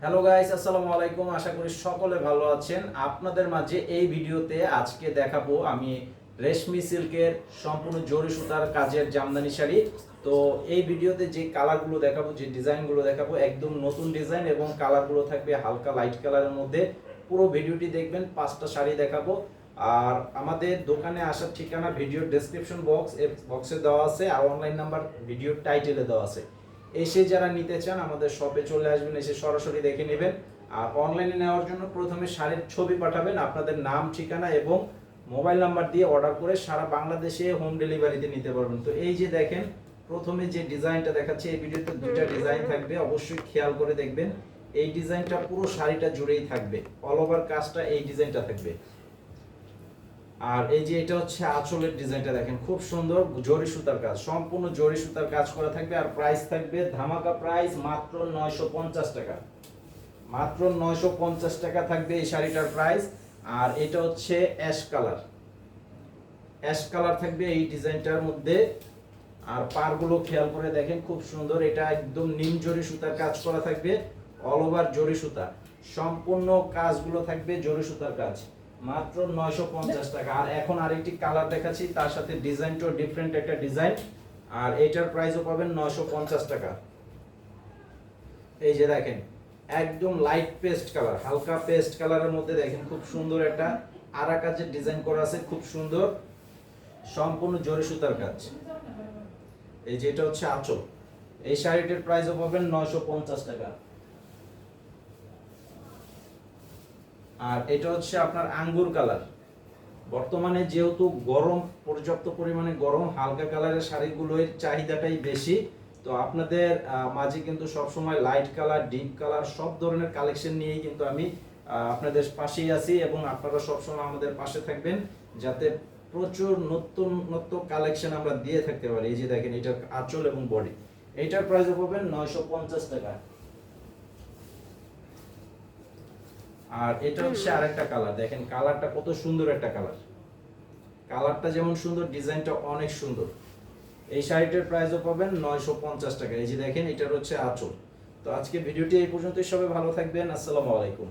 Hello guys, আসসালামু আলাইকুম। আশা করি সকলে ভালো আছেন। আপনাদের মাঝে এই ভিডিওতে আজকে দেখাবো আমি রেশমি সিল্কের সম্পূর্ণ জরি সুতার কাজের জামদানি শাড়ি। তো এই ভিডিওতে যে কালারগুলো দেখাবো, যে ডিজাইনগুলো দেখাবো, একদম নতুন ডিজাইন এবং কালারগুলো থাকবে হালকা লাইট কালারের মধ্যে। পুরো ভিডিওটি দেখবেন, 5টা শাড়ি দেখাবো। আর আমাদের দোকানে আসার ঠিকানা ভিডিওর ডেসক্রিপশন বক্সে দেওয়া আছে, আর অনলাইন নাম্বার ভিডিওর টাইটেলে দেওয়া আছে। এসে যারা নিতে চান আমাদের শপে চলে আসবেন, এসে সরাসরি দেখে নেবেন। আর অনলাইনে নেওয়ার জন্য প্রথমে শাড়ির ছবি পাঠাবেন, আপনাদের নাম, ঠিকানা এবং মোবাইল নাম্বার দিয়ে অর্ডার করে সারা বাংলাদেশে হোম ডেলিভারিতে নিতে পারবেন। তো এই যে দেখেন, প্রথমে যে ডিজাইনটা দেখাচ্ছি, এই ভিডিওতে দুইটা ডিজাইন থাকবে, অবশ্যই খেয়াল করে দেখবেন। এই ডিজাইনটা পুরো শাড়িটা জুড়েই থাকবে, অল ওভার কাজটা এই ডিজাইনটা থাকবে। আর এই যে এটা হচ্ছে আঁচলের ডিজাইনটা, দেখেন খুব সুন্দর জরি সুতার কাজ, সম্পূর্ণ জরি সুতার কাজ করা থাকবে। আর প্রাইস থাকবে ধামাকা প্রাইস মাত্র 950 টাকা। মাত্র 950 টাকা থাকবে এই শাড়িটার প্রাইস। আর এটা হচ্ছে অ্যাশ কালার, অ্যাশ কালার থাকবে এই ডিজাইনটার মধ্যে। আর পারগুলো খেয়াল করে দেখেন, খুব সুন্দর, এটা একদম নিম জরি সুতার কাজ করা থাকবে, অল ওভার জরি সুতা, সম্পূর্ণ কাজগুলো থাকবে জরি সুতার কাজ। মাত্র 950 টাকা। আর এখন আরেকটি কালার দেখাচ্ছি, তার সাথে ডিজাইনটাও ডিফারেন্ট একটা ডিজাইন। আর এটার প্রাইসও পাবেন 950 টাকা। এই যে দেখেন, একদম লাইট পেস্ট কালার, হালকা পেস্ট কালারের মধ্যে দেখেন খুব সুন্দর একটা আরা কাজের ডিজাইন করা আছে, খুব সুন্দর, সম্পূর্ণ জরি সুতার কাজ। এই যে এটা হচ্ছে আঁচল। এই শাড়িটির প্রাইসও পাবেন 950 টাকা। আর এটা হচ্ছে আপনার আঙ্গুর কালার। বর্তমানে যেহেতু গরম, পর্যাপ্ত পরিমাণে গরম, হালকা কালারের শাড়িগুলোর চাহিদাটাই বেশি। তো আপনাদের মাঝে কিন্তু সবসময় লাইট কালার, ডিপ কালার, সব ধরনের কালেকশন নিয়েই কিন্তু আমি আপনাদের পাশেই আছি, এবং আপনারা সবসময় আমাদের পাশে থাকবেন, যাতে প্রচুর নতুন নতুন কালেকশন আমরা দিয়ে থাকতে পারি। এই যে দেখেন, এটা আঁচল এবং বডি, এইটার প্রাইস পাবেন 950 টাকা। আর এটা হচ্ছে আরেকটা কালার, দেখেন কালারটা কত সুন্দর একটা কালার। কালারটা যেমন সুন্দর, ডিজাইনটা অনেক সুন্দর। এই শাড়িটার প্রাইসও পাবেন 950 টাকা। এই যে দেখেন, এটার হচ্ছে আঁচল। তো আজকে ভিডিওটি এই পর্যন্তই, সবাই ভালো থাকবেন, আসসালামু আলাইকুম।